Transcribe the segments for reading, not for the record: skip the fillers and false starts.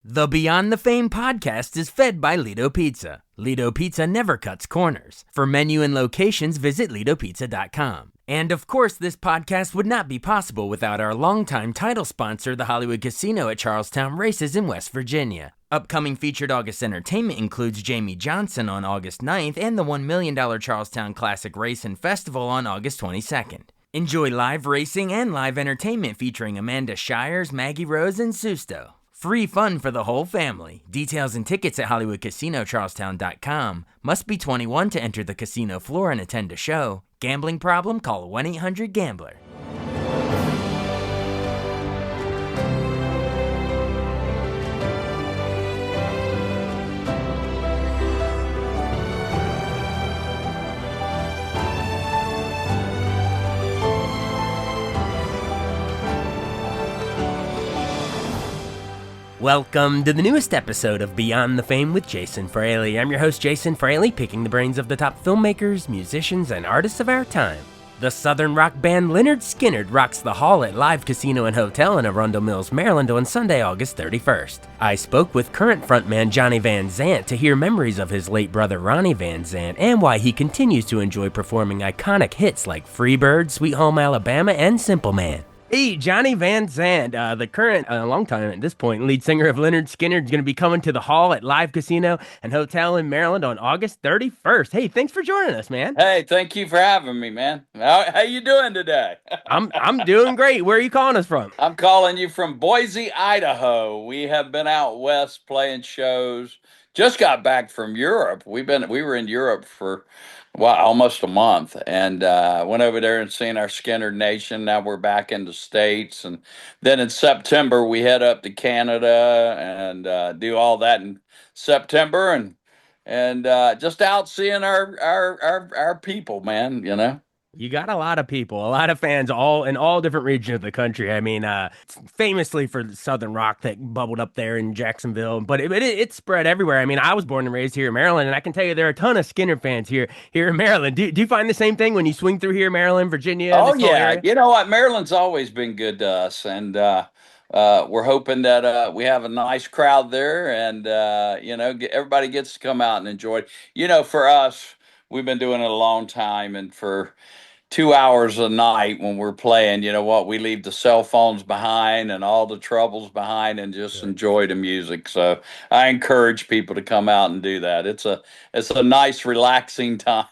The Beyond the Fame podcast is fed by Lido Pizza. Lido Pizza never cuts corners. For menu and locations, visit LidoPizza.com. And of course, this podcast would not be possible without our longtime title sponsor, the Hollywood Casino at Charlestown Races in West Virginia. Upcoming featured August entertainment includes Jamie Johnson on August 9th and the $1 million Charlestown Classic Race and Festival on August 22nd. Enjoy live racing and live entertainment featuring Amanda Shires, Maggie Rose, and Susto. Free fun for the whole family. Details and tickets at HollywoodCasinoCharlestown.com. Must be 21 to enter the casino floor and attend a show. Gambling problem? Call 1-800-GAMBLER. Welcome to the newest episode of Beyond the Fame with Jason Fraley. I'm your host, Jason Fraley, picking the brains of the top filmmakers, musicians, and artists of our time. The southern rock band Lynyrd Skynyrd rocks the hall at Live Casino and Hotel in Arundel Mills, Maryland on Sunday, August 31st. I spoke with current frontman Johnny Van Zant to hear memories of his late brother Ronnie Van Zant and why he continues to enjoy performing iconic hits like Freebird, Sweet Home Alabama, and Simple Man. Hey, Johnny Van Zant, the current, long time at this point, lead singer of Lynyrd Skynyrd, is going to be coming to the hall at Live Casino and Hotel in Maryland on August 31st. Hey, thanks for joining us, man. Hey, thank you for having me, man. How you doing today? I'm doing great. Where are you calling us from? I'm calling you from Boise, Idaho. We have been out west playing shows. Just got back from Europe. We were in Europe for almost a month, and went over there and seen our Skynyrd Nation. Now we're back in the States, and then in September we head up to Canada and do all that in September, and just out seeing our people, man. You know. You got a lot of people, a lot of fans, all in all different regions of the country. I mean, famously for the Southern rock that bubbled up there in Jacksonville, but it spread everywhere. I mean, I was born and raised here in Maryland, and I can tell you there are a ton of Skynyrd fans here in Maryland. Do you find the same thing when you swing through here, Maryland, Virginia, Oh this whole yeah, area? you know what? Maryland's always been good to us, and we're hoping that we have a nice crowd there, and everybody gets to come out and enjoy it. You know, for us, we've been doing it a long time, and for 2 hours a night when we're playing, you know what? We leave the cell phones behind and all the troubles behind, and just Good. enjoy the music. So I encourage people to come out and do that. It's a nice, relaxing time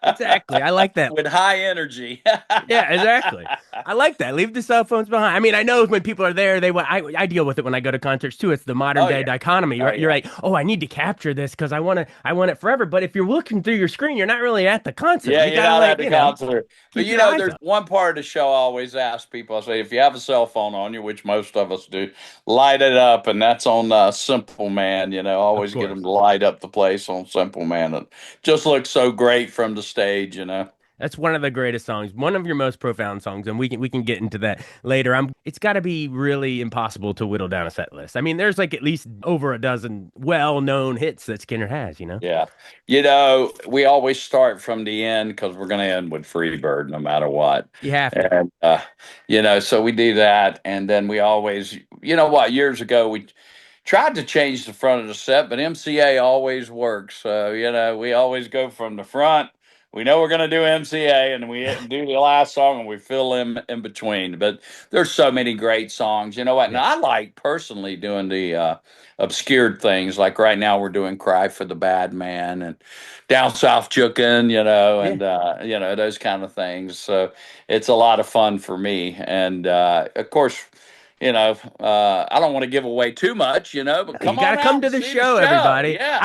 Exactly. I like that. with high energy. Yeah, exactly. I like that. Leave the cell phones behind. I mean, I know when people are there, I deal with it when I go to concerts too. It's the modern Oh day yeah. dichotomy. Oh You're yeah. like, oh, I need to capture this because I want it forever. But if you're looking through your screen, you're not really at the concert. Yeah, You you're gotta not at the concert. But keep you your know, eyes there's up. one part of the show I always ask people. I say, if you have a cell phone on you, which most of us do, light it up, and that's on Simple Man. You know, Of always get them course. to light up the place on Simple Man. It just looks so great from the stage. You know. That's one of the greatest songs, one of your most profound songs, and we can get into that later. It's got to be really impossible to whittle down a set list. I mean, there's like at least over a dozen well-known hits that Skinner has, you know? Yeah. You know, we always start from the end because we're going to end with Freebird no matter what. You have to. And, so we do that. And then we always, you know what, years ago, we tried to change the front of the set, but MCA always works. So, we always go from the front. We know we're going to do MCA, and we do the last song, and we fill in between. But there's so many great songs. You know what? And Yeah. I like personally doing the obscured things. Like right now, we're doing "Cry for the Bad Man" and "Down South Jookin'," Yeah. and those kind of things. So it's a lot of fun for me. And of course, I don't want to give away too much, but You come got to on come out to and the see the show, show. everybody. Yeah.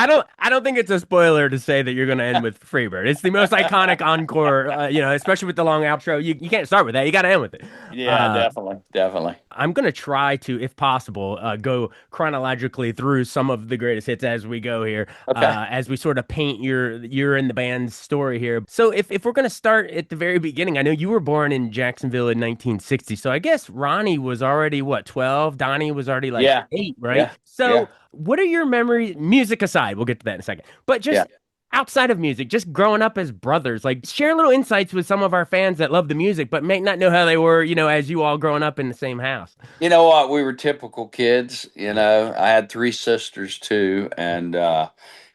I don't think it's a spoiler to say that you're going to end with Freebird. It's the most iconic encore, especially with the long outro. You can't start with that. You got to end with it. Yeah, Uh, definitely, definitely. I'm going to try to, if possible, go chronologically through some of the greatest hits as we go here, Okay. as we sort of paint your and the band's story here. So if we're going to start at the very beginning, I know you were born in Jacksonville in 1960. So I guess Ronnie was already, what, 12? Donnie was already like Yeah, 8, right? yeah, So yeah, what are your memories, music aside, we'll get to that in a second, but just yeah. outside of music, just growing up as brothers, like share little insights with some of our fans that love the music, but may not know how they were, as you all growing up in the same house. You know what? We were typical kids. Yeah. I had three sisters too, and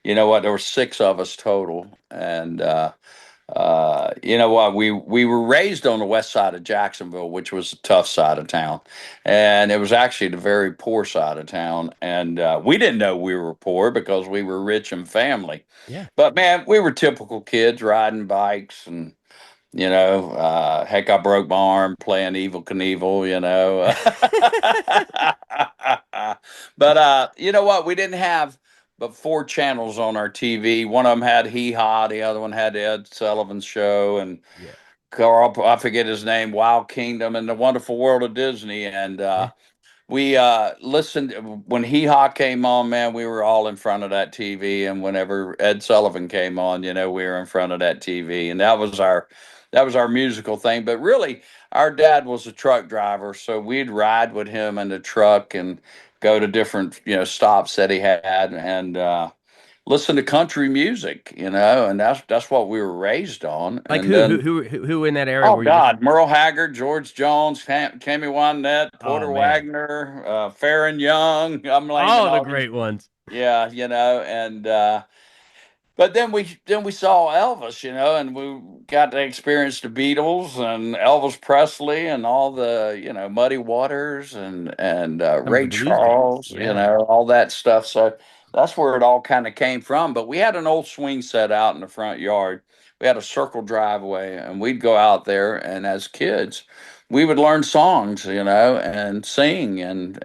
you know what? There were six of us total, and you know what? We were raised on the west side of Jacksonville, which was a tough side of town, and it was actually the very poor side of town. And we didn't know we were poor because we were rich in family. Yeah. But man, we were typical kids riding bikes and heck, I broke my arm playing Evil Knievel. But you know what? We didn't have but four channels on our TV. One of them had Hee Haw, the other one had the Ed Sullivan Show, and Yeah. Carl, I forget his name, Wild Kingdom, and the Wonderful World of Disney. And Yeah. we listened when Hee Haw came on, man. We were all in front of that TV, and whenever Ed Sullivan came on, we were in front of that TV, and that was our musical thing. But really, our dad was a truck driver, so we'd ride with him in the truck and go to different stops that he had, and listen to country music, and that's what we were raised on, Like and then. who in that area Oh were you listening? God, Merle Haggard, George Jones, Cammy Wynette, Oh Porter man. Wagner, Farron Young. I'm naming All the all these. great ones. Yeah, and but then we saw Elvis, and we got to experience the Beatles and Elvis Presley and all the Muddy Waters and Some of the Ray blues guys. Charles, Yeah. all that stuff. So that's where it all kind of came from. But we had an old swing set out in the front yard. We had a circle driveway, and we'd go out there, and as kids, we would learn songs, and sing, and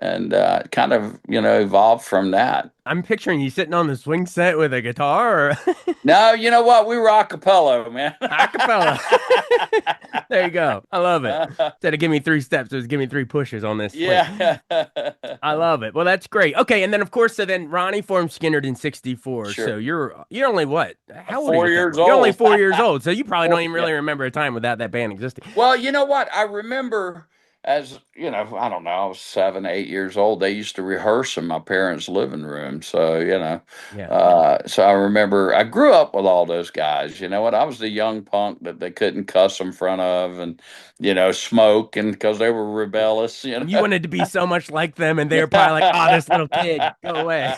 kind of evolve from that. I'm picturing you sitting on the swing set with a guitar or No, you know what? We were a cappella, man. a cappella. There you go. I love it. Instead of give me three steps, it was give me three pushes on this swing. Yeah. I love it. Well, that's great. Okay, and then of course, so then Ronnie formed Skynyrd in '64. So Sure. you're only what? How old are you Four at that years point? You're only old. 4 years old, so you probably don't even Yeah. really remember a time without that band existing. Well, you know what? I remember as, I don't know, I was 7, 8 years old. They used to rehearse in my parents' living room. So, Yeah. so I remember I grew up with all those guys. You know what? I was the young punk that they couldn't cuss in front of and, smoke and because they were rebellious, And you wanted to be so much like them, and they were probably like, "Oh, this little kid, go away."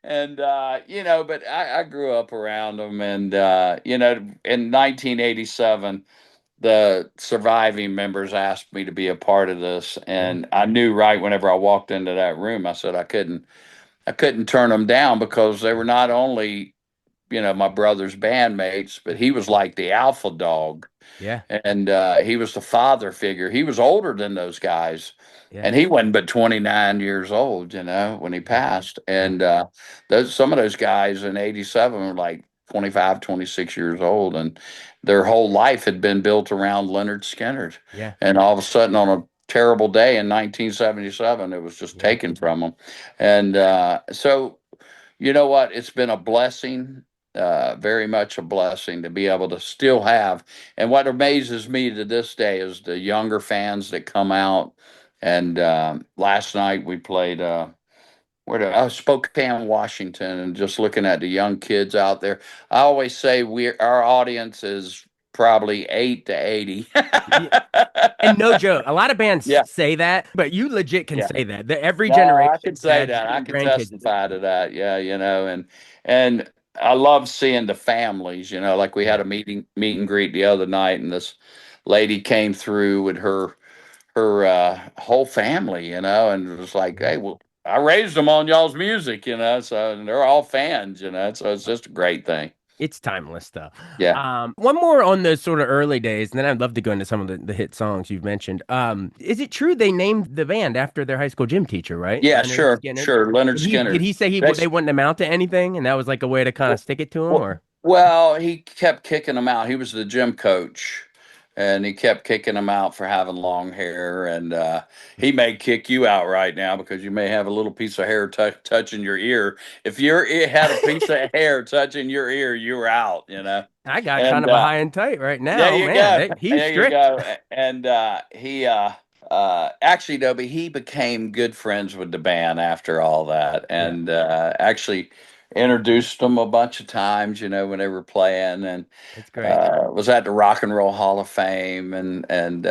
And but I grew up around them, and in 1987, the surviving members asked me to be a part of this, Yeah. and I knew right whenever I walked into that room, I said I couldn't turn them down because they were not only my brother's bandmates, but he was like the alpha dog, Yeah. and he was the father figure. He was older than those guys, Yeah. and he wasn't but 29 years old, when he Yeah. passed. Yeah. And some of those guys in 87 were like 25, 26 years old, and their whole life had been built around Leonard Skinner. Yeah. And all of a sudden, on a terrible day in 1977, it was just Yeah. taken from them. And so, you know what? It's been a blessing, very much a blessing to be able to still have. And what amazes me to this day is the younger fans that come out. And last night we played Spokane, Washington, and just looking at the young kids out there. I always say our audience is probably 8 to 80. Yeah. And no joke, a lot of bands Yeah, say that, but you legit can yeah. say that. Every No, I generation can say has that. I can grandkids that say testify to that. that. Yeah, and I love seeing the families. Like we had Yeah. a meet and greet the other night, and this lady came through with her whole family. And it was like, Yeah. hey, well, I raised them on y'all's music. So and they're all fans. So it's just a great thing. It's timeless stuff. Yeah, One more on the sort of early days, and then I'd love to go into some of the hit songs you've mentioned. Is it true they named the band after their high school gym teacher, right? yeah, Leonard sure, Skinner. sure. Leonard Did Skinner. he say they That's wouldn't amount to anything, and that was like a way to kind of stick it to him, Well, or? well, he kept kicking him out. He was the gym coach, and he kept kicking him out for having long hair. And he may kick you out right now because you may have a little piece of hair touching your ear. If it had a piece of hair touching your ear, you were out. I got kind And of a high and tight right there now. Oh, you man, go. he's There you strict. go. And he actually, Dobie, he became good friends with the band after all that. Yeah. And actually, introduced them a bunch of times, when they were playing, and That's great. was at the Rock and Roll Hall of Fame, and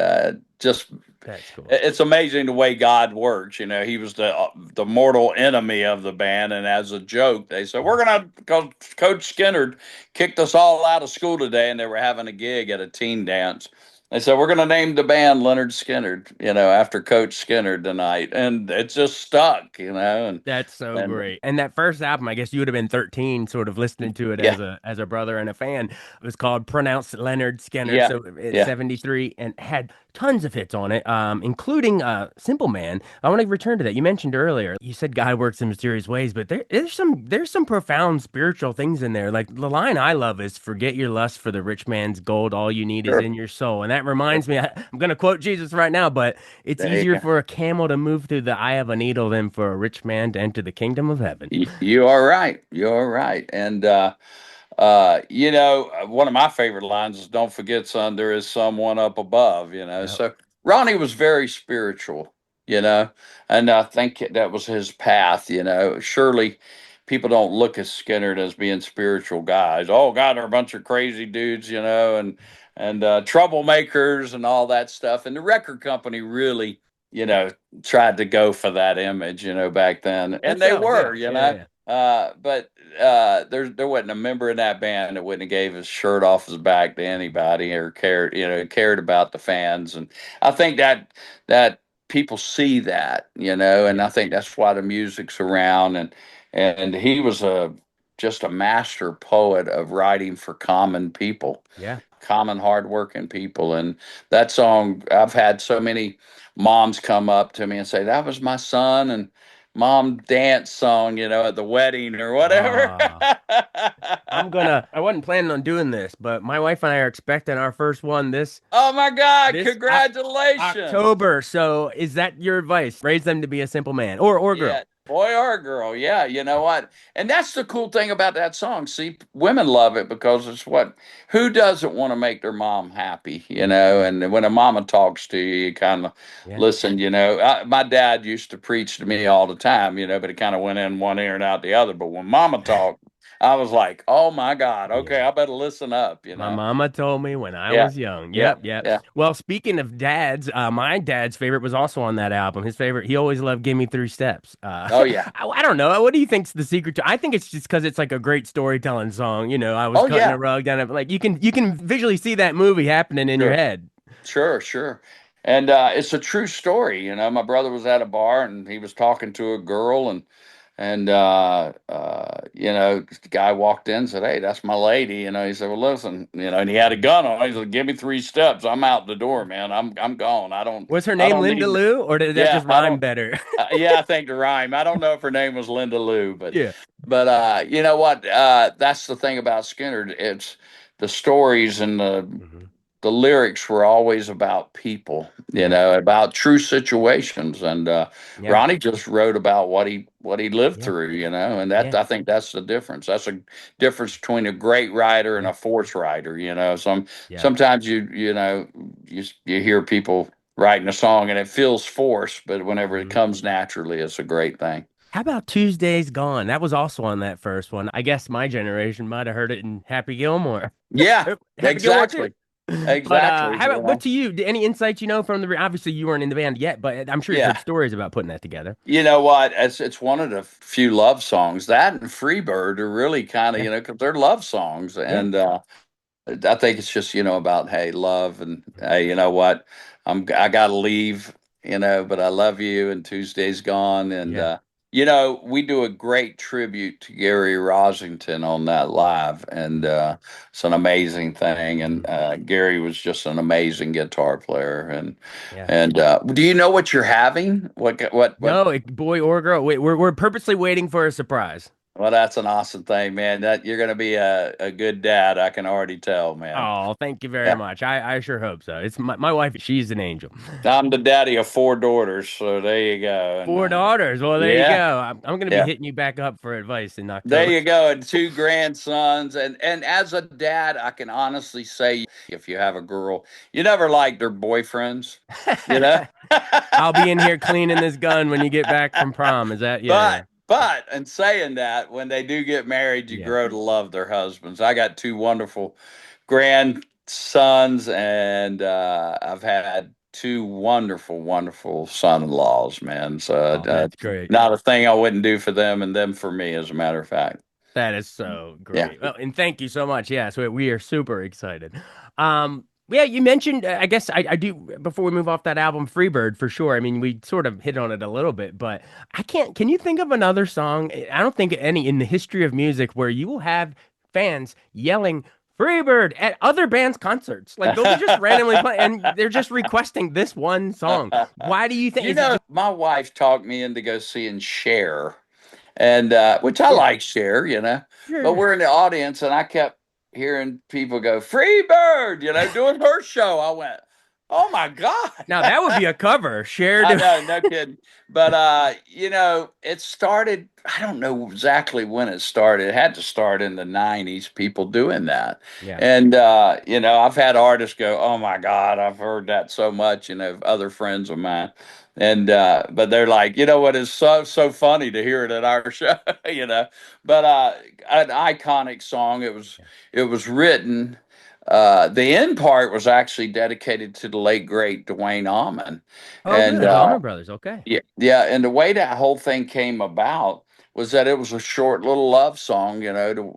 just That's cool. it's amazing the way God works. He was the mortal enemy of the band, and as a joke, they said we're gonna because Coach Skynyrd kicked us all out of school today, and they were having a gig at a teen dance. They said we're gonna name the band Lynyrd Skynyrd, after Coach Skynyrd tonight, and it just stuck, and That's so and great. And that first album, I guess you would have been 13, sort of listening to it yeah, as a brother and a fan. It was called Pronounced Lynyrd Skynyrd. yeah, So it's yeah. 73 and had tons of hits on it, including Simple Man. I want to return to that. You mentioned earlier, you said God works in mysterious ways, but there's some profound spiritual things in there. Like the line I love is forget your lust for the rich man's gold, all you need is Sure. in your soul. And that reminds me, I'm gonna quote Jesus right now, but it's There you easier go. for a camel to move through the eye of a needle than for a rich man to enter the kingdom of heaven. You are right. You're right. And one of my favorite lines is "Don't forget, son, there is someone up above." Yep. So Ronnie was very spiritual. You know, and I think that was his path. Surely people don't look at Skinner as being spiritual guys. Oh God, they're a bunch of crazy dudes. And troublemakers and all that stuff. And the record company really, you know, tried to go for that image, back then, and they Themselves, yeah, were, yeah, yeah. but there wasn't a member in that band that wouldn't have gave his shirt off his back to anybody or cared about the fans, and I think that people see that, and I Yeah, think that's why the music's around, and he was just a master poet of writing for common people, yeah. common hardworking people, and that song I've had so many moms come up to me and say that was my son and mom dance song, at the wedding or whatever. Ah, I wasn't planning on doing this, but my wife and I are expecting our first one Oh my God, this congratulations. October. So is that your advice? Raise them to be a simple man or girl. Yeah, boy or girl. Yeah, you know what? And that's the cool thing about that song. See, women love it because who doesn't want to make their mom happy, And when a mama talks to you, you kind of Yeah. listen, My dad used to preach to me all the time, but it kind of went in one ear and out the other. But when mama talked, I was like, oh my God, okay, Yeah. I better listen up. My mama told me when I Yeah, was young. yeah, Yep, yep. yeah. Well, speaking of dads, my dad's favorite was also on that album. His favorite, he always loved "Give Me Three Steps." Oh, yeah. I don't know. What do you think's the secret to? I think it's just because it's like a great storytelling song. I was Oh, cutting a yeah. rug down. Like you can visually see that movie happening in your Sure. head. Sure, sure. And it's a true story. My brother was at a bar and he was talking to a girl, and the guy walked in and said, "Hey, that's my lady." He said, "Well, listen," and he had a gun on. He said, "Give me 3 steps. I'm out the door, man. I'm gone. Was her I name don't Linda need." Lou, or did that Yeah, just I rhyme don't. better? Yeah, I think the rhyme. I don't know if her name was Linda Lou, but Yeah. you know what? That's the thing about Skinner. It's the stories and Hmm. the lyrics were always about people, Yeah. about true situations. And Yeah. Ronnie just wrote about what he lived Yeah. through, and that Yeah. I think that's the difference. That's a difference between a great writer and Yeah. a force writer. Yeah. Sometimes you hear people writing a song and it feels forced, but whenever it Mhm. comes naturally, it's a great thing. How about Tuesday's Gone? That was also on that first one. I guess my generation might have heard it in Happy Gilmore. Yeah, Happy Gilmore too. exactly, But exactly. how about what to you? Any insights from the obviously you weren't in the band yet, but I'm sure you've heard Yeah. stories about putting that together. You know what? It's one of the few love songs. That and Freebird are really kind of, Yeah. because they're love songs. Yeah. And I think it's just, about, hey, love, and hey, you know what? I gotta leave, but I love you, and Tuesday's gone. And Yeah. we do a great tribute to Gary Rosington on that live, and it's an amazing thing. And Mhm. Gary was just an amazing guitar player. And Yeah. and do you know what you're having? What No, boy or girl. Wait, we're purposely waiting for a surprise. Well, that's an awesome thing, man. That you're going to be a good dad. I can already tell, man. Oh, thank you very Yeah. much. I sure hope so. It's my wife, she's an angel. I'm the daddy of 4 daughters, so there you go. And Four daughters. Well, there you yeah, go. I'm going to be yeah. hitting you back up for advice in There October. you go. And 2 grandsons. And as a dad, I can honestly say if you have a girl, you never liked their boyfriends, you know? I'll be in here cleaning this gun when you get back from prom. Is that? Yeah, But yeah. But in saying that, when they do get married, you Yeah. grow to love their husbands. I got two wonderful grandsons, and I've had two wonderful, wonderful son-in-laws, man. So Oh, that's great. not a thing I wouldn't do for them, and them for me, as a matter of fact. That is so Yeah. great. Well, and thank you so much. Yeah, so we are super excited. Yeah, you mentioned, I guess I do, before we move off that album, Freebird, for sure. I mean, we sort of hit on it a little bit, but can you think of another song? I don't think any in the history of music where you will have fans yelling Freebird at other bands' concerts. Like they'll be just randomly playing and they're just requesting this one song. Why do you think, You is it know, just, my wife talked me into go seeing Cher, and which I yeah, like Cher, but sure. we're in the audience, and I kept hearing people go "Freebird," doing her show. I went, "Oh my God!" Now that would be a cover, I shared. know, no kidding. But it started. I don't know exactly when it started. It had to start in the '90s. People doing that, Yeah. and I've had artists go, "Oh my God, I've heard that so much." Other friends of mine, and but they're like, you know what is so funny to hear it at our show, But an iconic song. It was written. The end part was actually dedicated to the late great Dwayne Allman, Oh, and good. The Allman Brothers. Okay. yeah, yeah, and the way that whole thing came about was that it was a short little love song,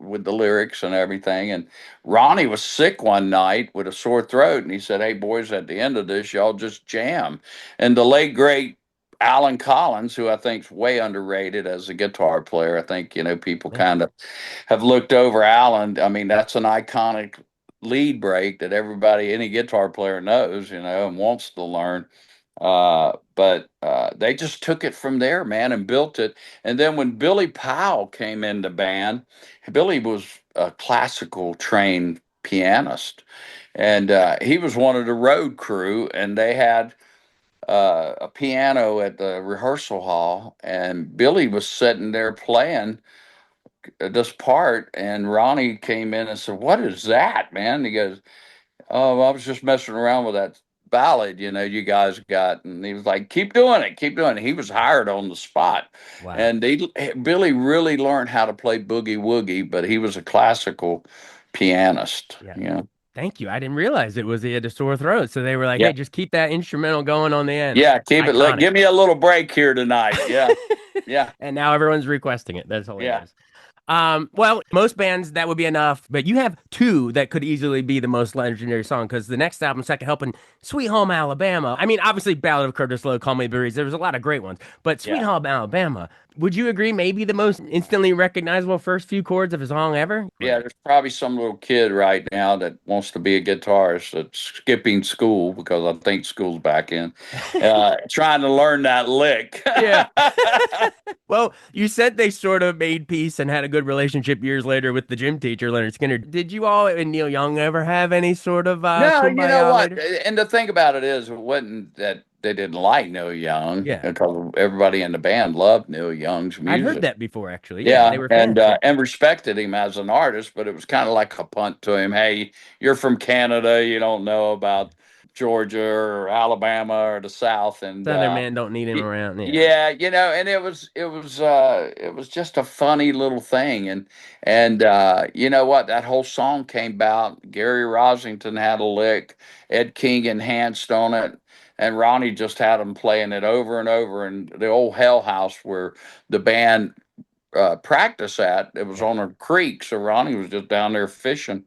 with the lyrics and everything. And Ronnie was sick one night with a sore throat, and he said, "Hey, boys, at the end of this, y'all just jam." And the late great Alan Collins, who I think's way underrated as a guitar player, I think people Yeah. kind of have looked over Alan. I mean, that's an iconic lead break that everybody, any guitar player knows, and wants to learn. But they just took it from there, man, and built it. And then when Billy Powell came in the band, Billy was a classical trained pianist, and he was one of the road crew, and they had a piano at the rehearsal hall, and Billy was sitting there playing this part, and Ronnie came in and said, "What is that, man?" He goes, "Oh, I was just messing around with that ballad, you guys got." And he was like, "Keep doing it, keep doing it." He was hired on the spot. Wow. And Billy really learned how to play boogie woogie, but he was a classical pianist, Yeah. Thank you. I didn't realize it was he had a sore throat. So they were like, Yeah. hey, just keep that instrumental going on the end. Yeah, keep it. Iconic. Give me a little break here tonight. Yeah. Yeah. And now everyone's requesting it. That's Yeah. hilarious. Well, most bands that would be enough, but you have two that could easily be the most legendary song because the next album, Second Helping, Sweet Home Alabama. I mean, obviously, Ballad of Curtis Lowe, Call Me the Breeze. There was a lot of great ones, but Sweet Yeah. Home Alabama. Would you agree? Maybe the most instantly recognizable first few chords of a song ever. Yeah, there's probably some little kid right now that wants to be a guitarist that's skipping school because I think school's back in, trying to learn that lick. Yeah. Well, you said they sort of made peace and had a good relationship years later with the gym teacher, Leonard Skynyrd. Did you all and Neil Young ever have any sort of No, you know kumbaya what? later? And the thing about it is, it wasn't that they didn't like Neil Young Yeah. because everybody in the band loved Neil Young's I'd heard music. that before, actually. Yeah, they Yeah, were and fans. Yeah. and respected him as an artist, but it was kind of like a punt to him. Hey, you're from Canada, you don't know about Georgia or Alabama or the South, and Southern man don't need him around. Yeah. yeah, and it was just a funny little thing, and you know what? That whole song came about. Gary Rosington had a lick, Ed King enhanced on it, and Ronnie just had him playing it over and over. And the old Hell House where the band practice at, it was Yeah. on a creek, so Ronnie was just down there fishing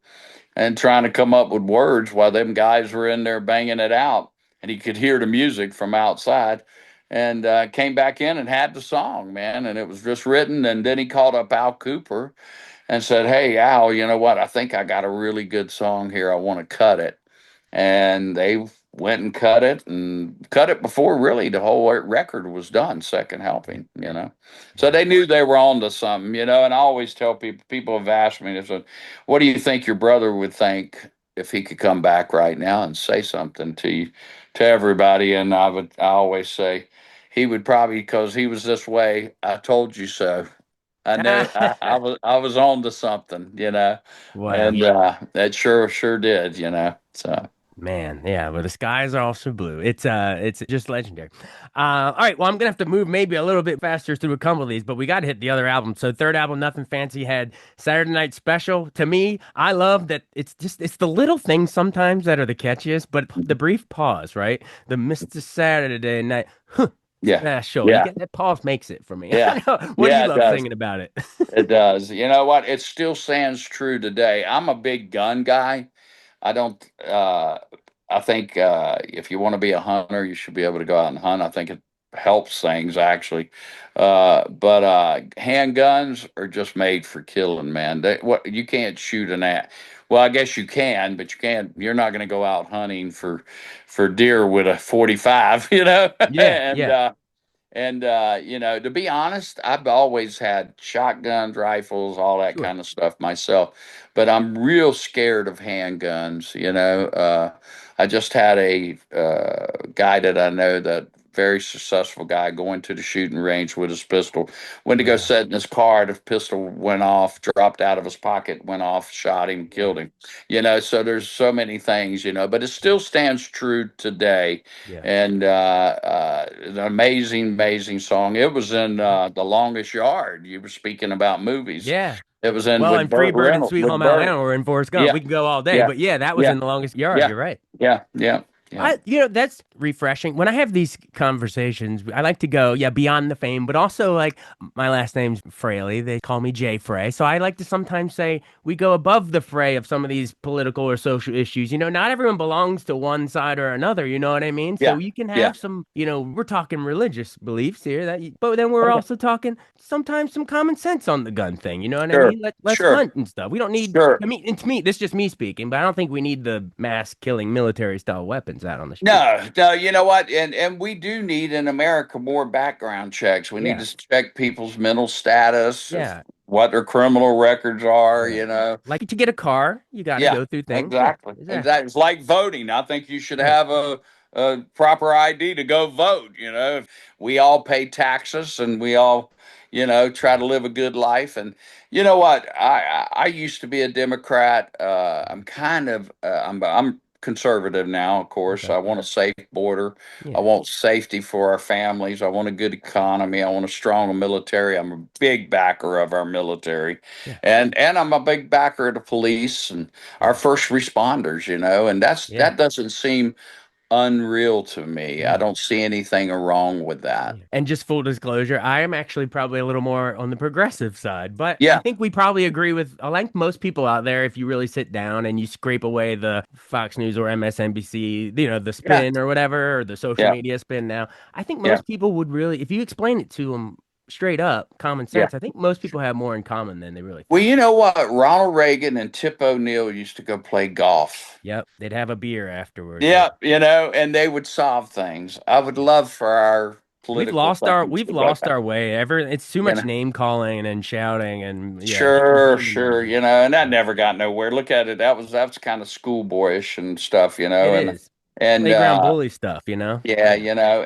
and trying to come up with words while them guys were in there banging it out, and he could hear the music from outside. And came back in and had the song, man, and it was just written. And then he called up Al Cooper and said, "Hey, Al, you know what? I think I got a really good song here. I want to cut it." And they went and cut it before really the whole record was done, Second Helping. So Wow. they knew they were on to something. And I always tell people have asked me, they said, "What do you think your brother would think if he could come back right now and say something to you, to everybody?" And I always say he would probably, because he was this way, "I told you so." I knew I was on to something, Wow. and that sure did. So. Man, yeah, but the skies are also blue. It's just legendary. All right, well, I'm gonna have to move maybe a little bit faster through a couple of these, but we got to hit the other album. So third album, Nothing Fancy, had Saturday Night Special. To me, I love that it's the little things sometimes that are the catchiest, but the brief pause, right? The Mr. Saturday Night Yeah, Special. You yeah, get that pause makes it for me. I yeah, know. What do you yeah. It love does. singing about it? It does. You know what? It still stands true today. I'm a big gun guy. I don't. I think if you want to be a hunter, you should be able to go out and hunt. I think it helps things actually. But handguns are just made for killing, man. What you can't shoot an at. Well, I guess you can, but you can't. You're not going to go out hunting for deer with a 45, you know. Yeah, and yeah, you know, to be honest, I've always had shotguns, rifles, all that sure. kind of stuff myself, but I'm real scared of handguns. You know, I just had a guy that I know, that very successful guy, going to the shooting range with his pistol. Went to go Yeah, sit in his car. The pistol went off, dropped out of his pocket, went off, shot him, yeah, killed him. You know, so there's so many things, you know, but it still stands true today. yeah. And an amazing, amazing song. It was in The Longest Yard. You were speaking about movies. Yeah. It was in Well, with and Free Burt Bird and Reynolds. Sweet With Home Burt. Alabama were in Forrest Gump. Yeah, We could go all day, yeah, but yeah, that was yeah, in the longest yard. yeah, You're right. yeah, yeah, yeah, That's refreshing. When I have these conversations, I like to go, yeah, beyond the fame, but also like my last name's Fraley. They call me Jay Frey. So I like to sometimes say we go above the fray of some of these political or social issues. Not everyone belongs to one side or another. You know what I mean? So yeah, you can yeah. have some, we're talking religious beliefs here but then we're Okay. also talking sometimes some common sense on the gun thing. You know what I Sure, mean? Let's sure, hunt and stuff. We don't need, sure. I mean, it's me, this is just me speaking, but I don't think we need the mass killing military style weapons out on the street. No, no, you know what? And we do need in America more background checks. We need Yeah. to check people's mental status, of Yeah. what their criminal records are, Yeah. you know. Like to get a car, you got to Yeah, go through things. Yeah, exactly. exactly. Exactly. It's like voting. I think you should Right. have a proper ID to go vote. You know, we all pay taxes and we all, you know, try to live a good life. And you know what? I used to be a Democrat. I'm kind of I'm conservative now. Of course, Okay. I want a safe border. I Yeah. want safety for our families. I want a good economy. I want a strong military. I'm a big backer of our military, Yeah. and I'm a big backer of the police and our Yeah. first responders, you know, and Yeah. that doesn't seem unreal to me. I No. don't see anything wrong with that. Yeah. And just full disclosure, I am actually probably a little more on the progressive side, but I Yeah, think we probably agree with, I like most people out there, if you really sit down and you scrape away the Fox News or MSNBC, the yeah, spin or whatever, or the social yeah, media spin now, I think yeah, most people would really, if you explain it to them straight up, common yeah. sense, I think most people have more in common than they really Well, think. you know what? Ronald Reagan and Tip O'Neill used to go play golf. Yep. They'd have a beer afterwards. Yeah. Yeah, you know, and they would solve things. I would Yeah. love for our political things We've to go lost back. our way. It's too You much know, name calling and shouting and yeah, sure, sure, demonizing. you know, and that Yeah. never got nowhere. Look at it. That's kind of schoolboyish and stuff, you It know, is. and Playground bully stuff. yeah, Yeah. you know,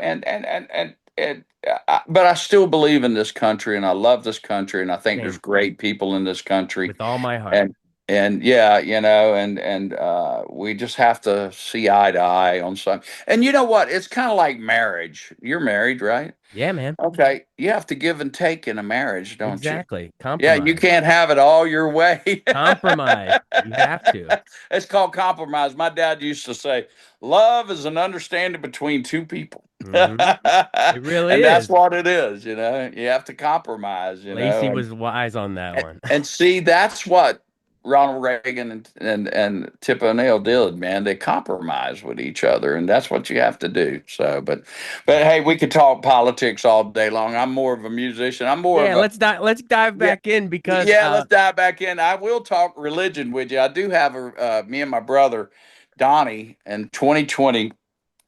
but I still believe in this country, and I love this country, and I think there's Same. great people in this country, With all my heart. and yeah, you know, we just have to see eye to eye on some. And you know what? It's kind of like marriage. You're married, right? Yeah, man. Okay, you have to give and take in a marriage, don't you? Exactly. Yeah, you Compromise. can't have it all your way. Compromise. You have to. It's called compromise. My dad used to say, love is an understanding between two people. It really And that's is. what it is, you know. You have to compromise, you know. Lacey was wise on that one. And see, that's what Ronald Reagan and Tip O'Neill did, man. They compromise with each other, and that's what you have to do. So, but Yeah. hey, we could talk politics all day long. I'm more of a musician. I'm more Yeah, of a let's dive yeah, back in because yeah, let's dive back in. I will talk religion with you. I do have me and my brother Donnie in 2020.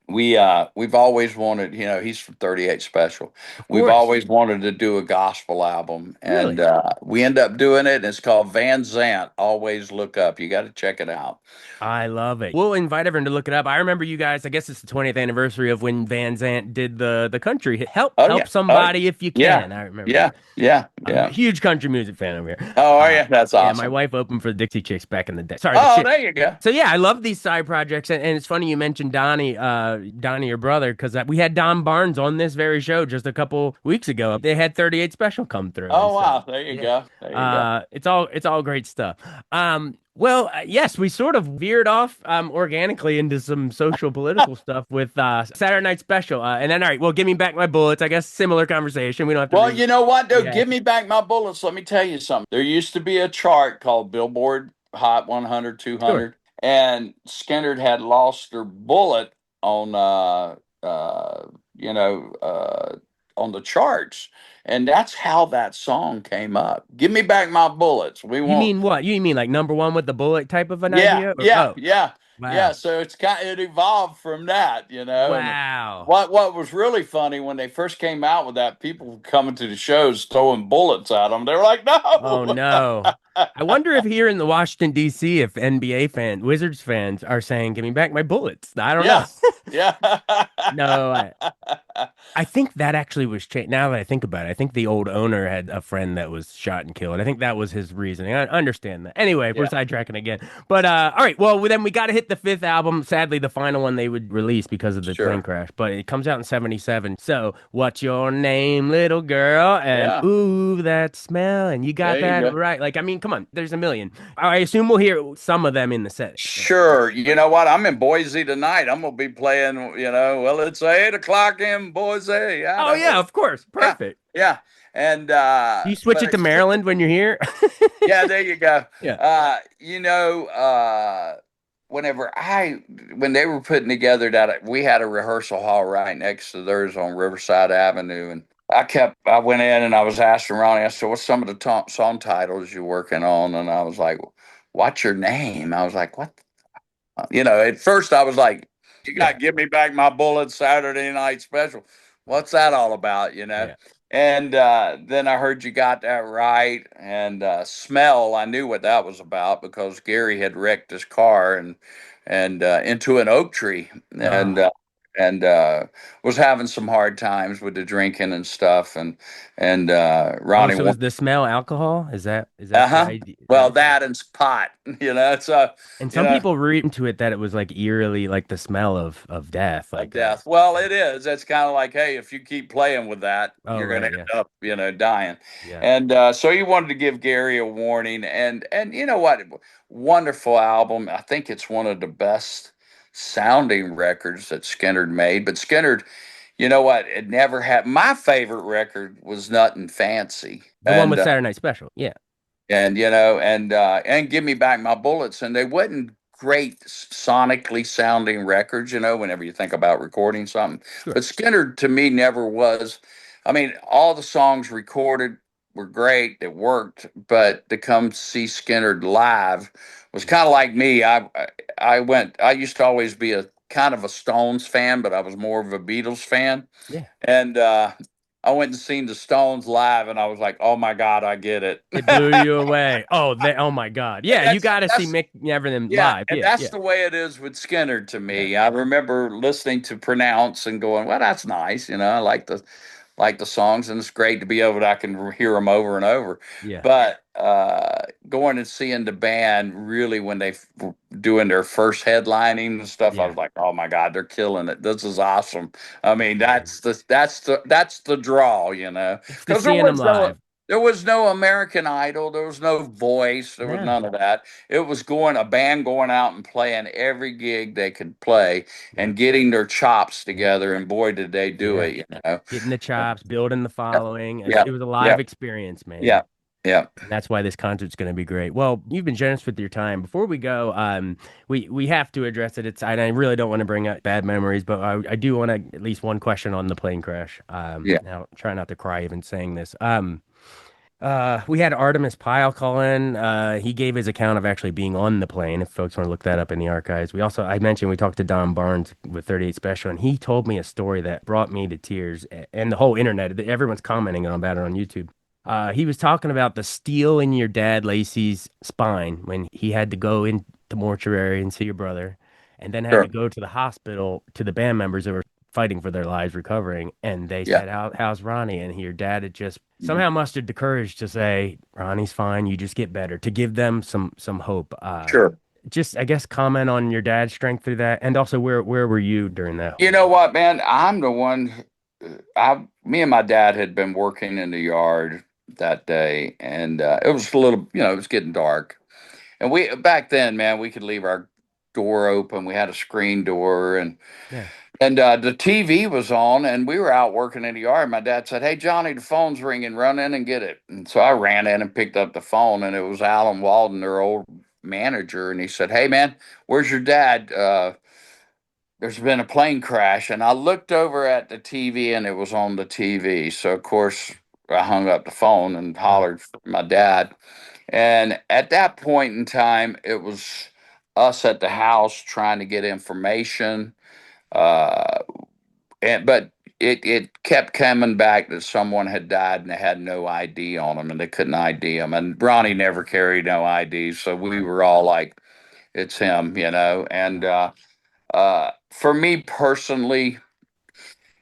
we've always wanted, he's from 38 Special. Of We've course. always wanted to do a gospel album, and Really? we end up doing it. And it's called Van Zant. Always Look Up. You got to check it out. I love it. We'll invite everyone to look it up. I remember you guys, I guess it's the 20th anniversary of when Van Zant did the country hit. Oh Help yeah. Oh somebody if you yeah. can. I remember Yeah. that. Yeah. I'm a Yeah. huge country music fan over here. Oh, are you? That's Yeah, my awesome. wife opened for the Dixie Chicks back in the day. Sorry, but Oh, shit. there you go. So yeah, I love these side projects, and it's funny you mentioned Donnie, your brother, because we had Don Barnes on this very show just a couple weeks ago. They had 38 Special come through, and Oh so wow. There you yeah, go. There you go. it's all great stuff. Well, yes, we sort of veered off organically into some social political stuff with Saturday Night Special, and then all right, well, give me back my bullets. I guess similar conversation. We don't have to Well, you know what, dude? rehash Give it. me back my bullets. Let me tell you something. There used to be a chart called Billboard Hot 100, Sure. 200, and Skynyrd had lost their bullet on, you know, on the charts, and that's how that song came up. Give me back my bullets. We You won't. mean what? You mean like number one with the bullet type of an Yeah, idea? Or, yeah, oh, yeah, yeah. wow, So it evolved from that, and wow. what was really funny when they first came out with that, people coming to the shows throwing bullets at them. They were like, Oh "No." no. I wonder if here in the Washington D.C. if NBA fans, Wizards fans are saying, "Give me back my bullets." I don't know. Yeah, yeah. No, I think that actually was changed. Now that I think about it, I think the old owner had a friend that was shot and killed. I think that was his reasoning. I understand that. Anyway, we're Yeah, sidetracking again. But all right, well then we got to hit the fifth album. Sadly, the final one they would release because of the plane sure. crash. But it comes out in '77. So, what's your name, little girl? And Yeah, ooh, that smell. And you got there you that go. right. Like, I mean, come on. There's a million. I assume we'll hear some of them in the set. Sure. You know what? I'm in Boise tonight. I'm gonna be playing. Well, it's 8 o'clock in Boise, Oh yeah, Idaho. of course. Yeah, Perfect. yeah. And Do you switch it to Maryland when you're here? yeah, there you go. Yeah. Uh, you know, whenever when they were putting together that, we had a rehearsal hall right next to theirs on Riverside Avenue, and I went in and I was asking Ronnie. I said, "What's some of the song titles you're working on?" And I was like, "What's your name?" I was like, "What?" At first I was like, "You got Yeah. to give me back my bullet Saturday night special. What's that all about?" Yeah. And then I heard you got that right. And smell, I knew what that was about because Gary had wrecked his car and into an oak tree, and Oh. was having some hard times with the drinking and stuff. And Oh, Ronnie, so is the smell alcohol? Is that the uh-huh. idea? Well, Okay. that and pot, so And you some know. people read into it that it was like eerily like the smell of death. Of Like death. Well, yeah. it is. It's kind of like, hey, if you keep playing with that, Oh, you're going to right, end yeah. up, dying. Yeah. And so you wanted to give Gary a warning, and you know what? Wonderful album. I think it's one of the best sounding records that Skynyrd made. But Skynyrd, you know what? It never had. My favorite record was Nothing Fancy, The one with Saturday Night Special. Yeah. and Give Me Back My Bullets, and they wasn't great sonically sounding records, whenever you think about recording something. Sure. But Skinner to me never was. I mean, all the songs recorded were great, it worked, but to come see Skinner live was Yeah. kind of like me. I used to always be a kind of a Stones fan, but I was more of a Beatles fan. Yeah. And I went and seen the Stones live, and I was like, "Oh my God, I get it." It blew you away. Oh my God. And Yeah, you got to see that's Mick Neverland yeah, live. and Yeah, that's yeah. the way it is with Skinner to Yeah. me. I remember listening to Pronounce and going, "Well, that's nice." I like the songs, and it's great to be able to I can hear them over and over. Yeah. But going and seeing the band really when they were doing their first headlining and stuff, I Yeah. was like, "Oh my God, they're killing it! This is awesome." I mean, Yeah. that's the draw, It's the because seeing them live. there was no American Idol, there was no Voice, there was No. none of that. It was a band going out and playing every gig they could play Yeah. and getting their chops Yeah. together, and boy, did they do Yeah. it. Getting the chops, building the Yep, following. yep, It was a yep, live experience, man. yep, yep. And that's why this concert's going to be great. Well, you've been generous with your time. Before we go, we have to address it. I really don't want to bring up bad memories, but I do want to at least one question on the plane crash. Yeah. Now try not to cry even saying this. We had Artemis Pyle call in. He gave his account of actually being on the plane. If folks want to look that up in the archives, I mentioned we talked to Don Barnes with 38 Special, and he told me a story that brought me to tears, and the whole internet. Everyone's commenting about it on YouTube. He was talking about the steel in your dad Lacey's spine when he had to go into the mortuary and see your brother, and then had to Sure. go to the hospital to the band members that were fighting for their lives, recovering. And they Yeah. said, how's Ronnie?" And your dad had just Mhm. somehow mustered the courage to say, "Ronnie's fine. You just get better," to give them some hope. Sure. Just I guess comment on your dad's strength through that, and also where were you during that You whole know thing? what, man? I'm the one. Me and my dad had been working in the yard that day, and it was a little, it was getting dark. And we back then, man, we could leave our door open. We had a screen door, Yeah. and the TV was on, and we were out working in the yard. My dad said, "Hey, Johnny, the phone's ringing. Run in and get it." And so I ran in and picked up the phone, and it was Alan Walden, their old manager, and he said, "Hey, man, where's your dad? There's been a plane crash." And I looked over at the TV, and it was on the TV. So of course I hung up the phone and Uh, hollered for my dad. And at that point in time, it was us at the house trying to get information. Uh, but it kept coming back that someone had died and they had no ID on them and they couldn't ID them. And Ronnie never carried no ID, so we right. were all like, "It's him," And Yeah. for me personally,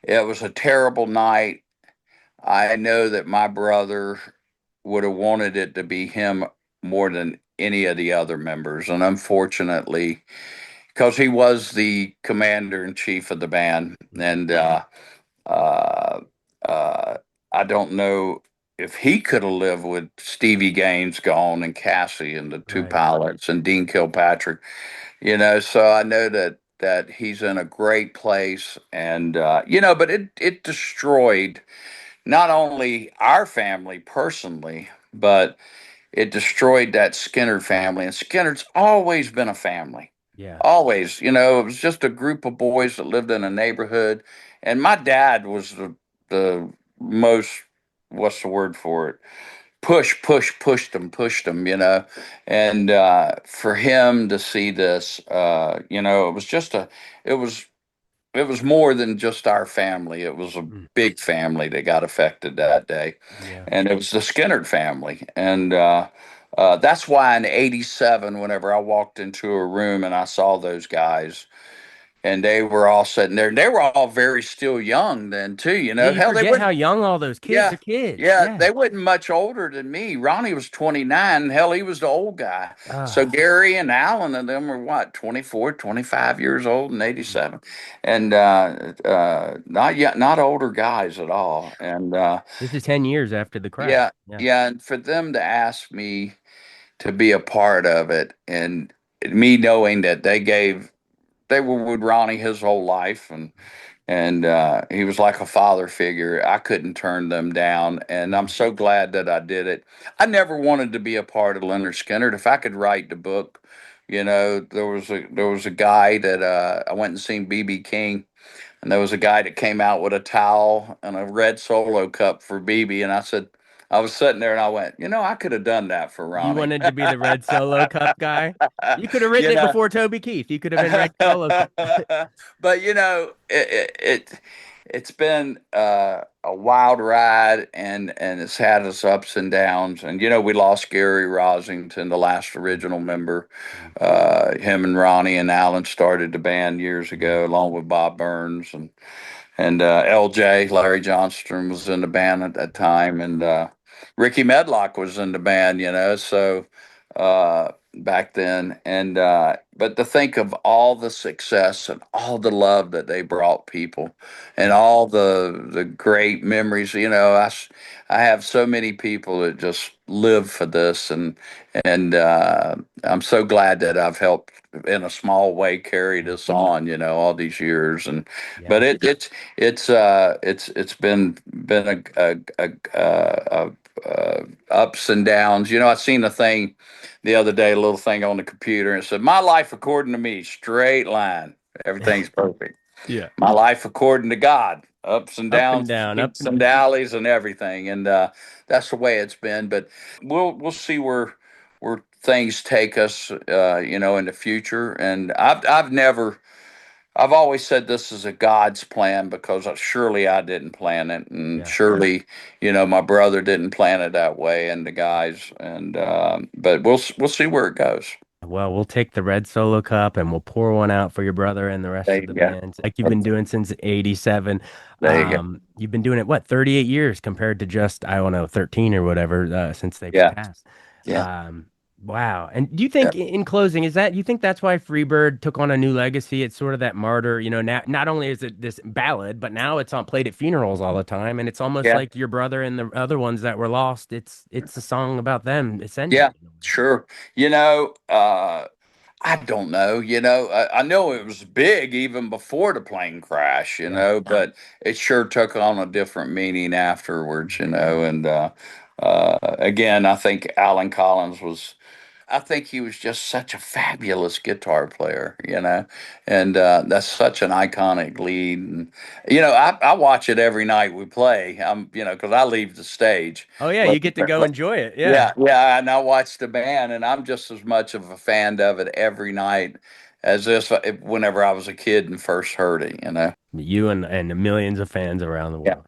it was a terrible night. I know that my brother would have wanted it to be him more than any of the other members, and unfortunately, because he was the commander in chief of the band, and uh, uh, I don't know if he could have lived with Stevie Gaines gone and Cassie and the two Right. pilots and Dean Kilpatrick. So I know that he's in a great place, and but it destroyed not only our family personally, but it destroyed that Skinner family. And Skinner's always been a family. Yeah. Always. It was just a group of boys that lived in a neighborhood. And my dad was the most, what's the word for it? Pushed them. And for him to see this, it was just it was it was more than just our family. It was a Mm. big family that got affected that day, Yeah. and it was the Skynyrd family. And that's why in '87, whenever I walked into a room and I saw those guys, and they were all sitting there, and they were all very still young then too. Yeah, you Hell, they forget how wouldn't. young all those kids Yeah, are kids. yeah, Yeah. they wasn't much older than me. Ronnie was 29. Hell, he was the old guy. So Ah. Gary and Alan and them were what, 24, 25 years old in Mm. 87. And not yet, not older guys at all. And This is 10 years after the crash. yeah, Yeah. yeah, and for them to ask me to be a part of it, and me knowing that they were with Ronnie his whole life, and he was like a father figure. I couldn't turn them down, and I'm Mm. so glad that I did it. I never wanted to be a part of Leonard Skinner. If I could write the book, there was a guy that I went and seen BB King, and there was a guy that came out with a towel and a red Solo cup for BB, and I said. I was sitting there and I went, I could have done that for You Ronnie. wanted to be the Red Solo Cup guy? You could have written you it know, before Toby Keith. You could have been Red Solo Cup. but it's been a wild ride, and it's had its ups and downs. And we lost Gary Rosington, the last original member. Mm. Him and Ronnie and Alan started the band years Yeah. ago, along with Bob Burns and LJ. Larry Johnston was in the band at that time, and Ricky Medlock was in the band. So back then, and but to think of all the success and all the love that they brought people, and Yeah. all the great memories. I have so many people that just live for this, and I'm so glad that I've helped in a small way carry Yeah. this on. All these years, and but Yeah. it's been a ups and downs. I seen a thing the other day, a little thing on the computer, and it said, "My life according to me, straight line, everything's perfect. Yeah. My life according to God, ups and Up and downs, down, up peaks and and down. valleys, and everything. And that's the way it's been. But we'll see where things take us, in the future. And I've always said this is a God's plan because surely I didn't plan it, and Yeah. surely my brother didn't plan it that way, and the guys. And but we'll see where it goes. Well, we'll take the red solo cup and we'll pour one out for your brother and the rest There of you the go. band, like you've been doing since '87. There you go. You've been doing it, what, 38 years compared to just, I don't know, 13 or whatever, since they've Yeah. passed. Yeah. Wow. And do you Yeah. think, in closing, you think that's why Freebird took on a new legacy? It's sort of that martyr, now not only is it this ballad, but now it's on played at funerals all the time. And it's almost Yeah. like your brother and the other ones that were lost. It's a song about them Yeah. ascending. Sure. I don't know. I know it was big even before the plane crash, Yeah. but it sure took on a different meaning afterwards, and again, I think Alan Collins was. I think he was just such a fabulous guitar player, and that's such an iconic lead. And I watch it every night we play. Because I leave the stage. Oh yeah, you get to go enjoy it. Yeah. Yeah, yeah, and I watch the band, and I'm just as much of a fan of it every night as if whenever I was a kid and first heard it. You and the millions of fans around the Yeah, world.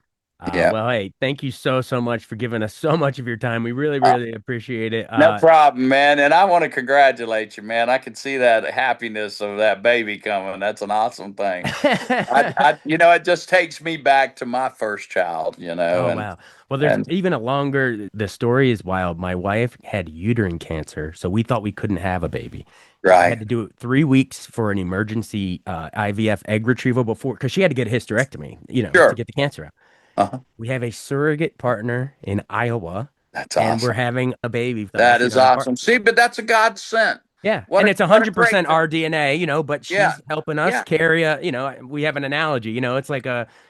yeah. Well, hey, thank you so much for giving us so much of your time. We really, Uh, really appreciate it. no problem, man. And I want to congratulate you, man. I can see that happiness of that baby coming. That's an awesome thing. It just takes me back to my first child, Oh and wow. Well, there's and even a longer. The story is wild. My wife had uterine cancer, so we thought we couldn't have a baby. She had right. to do it 3 weeks for an emergency IVF egg retrieval before, because she had to get a hysterectomy, to Sure. get the cancer out. Uh-huh. We have a surrogate partner in Iowa, That's and we're awesome. having a baby with us. That is awesome. See, but that's a God sent. Yeah, What and a it's what a great 100% thing. our DNA, but Yeah. she's helping us Yeah. carry we have an analogy, it's like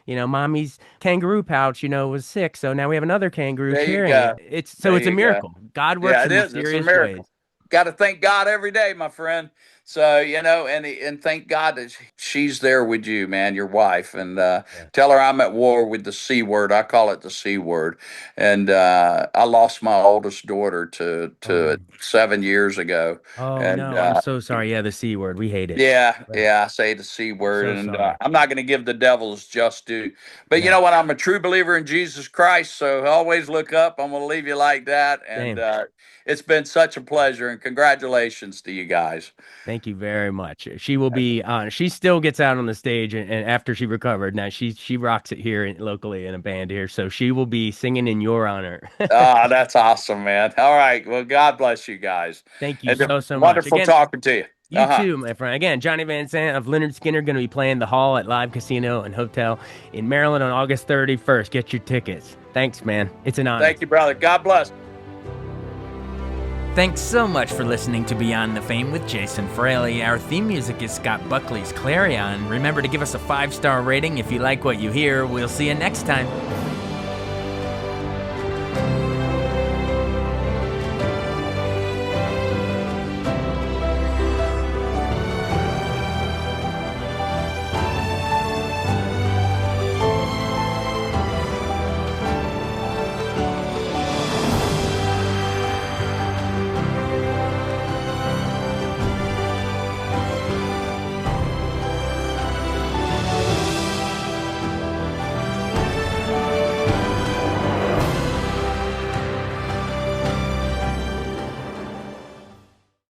mommy's kangaroo pouch, was sick, so now we have another kangaroo There you carrying it. go. So There it's a you go. miracle. God Yeah, works it in is. It's a mysterious ways. miracle. Got to thank God every day, my friend. So, and thank God that she's there with you, man, your wife. And Yeah. tell her I'm at war with the C word. I call it the C word. And I lost my oldest daughter to Oh, 7 years ago. oh And no, I'm so sorry. Yeah, the C word. We hate it. yeah, Yeah. yeah, I say the C word, So and sorry. I'm not going to give the devil's just due. But you No, know what? I'm a true believer in Jesus Christ, so always look up. I'm going to leave you like that. And same. it's been such a pleasure, and congratulations to you guys. Thank you very much. She will be on. She still gets out on the stage, and after she recovered, now she rocks it here locally in a band here. So she will be singing in your honor. Ah, that's awesome, man. All right. Well, God bless you guys. Thank you And so much. wonderful Again, talking to you. you Uh-huh. too, my friend. Again, Johnny Van Sant of Lynyrd Skynyrd going to be playing the Hall at Live Casino and Hotel in Maryland on August 31st. Get your tickets. Thanks, man. It's an honor. Thank you, brother. God bless. Thanks so much for listening to Beyond the Fame with Jason Fraley. Our theme music is Scott Buckley's Clarion. Remember to give us a 5-star rating if you like what you hear. We'll see you next time.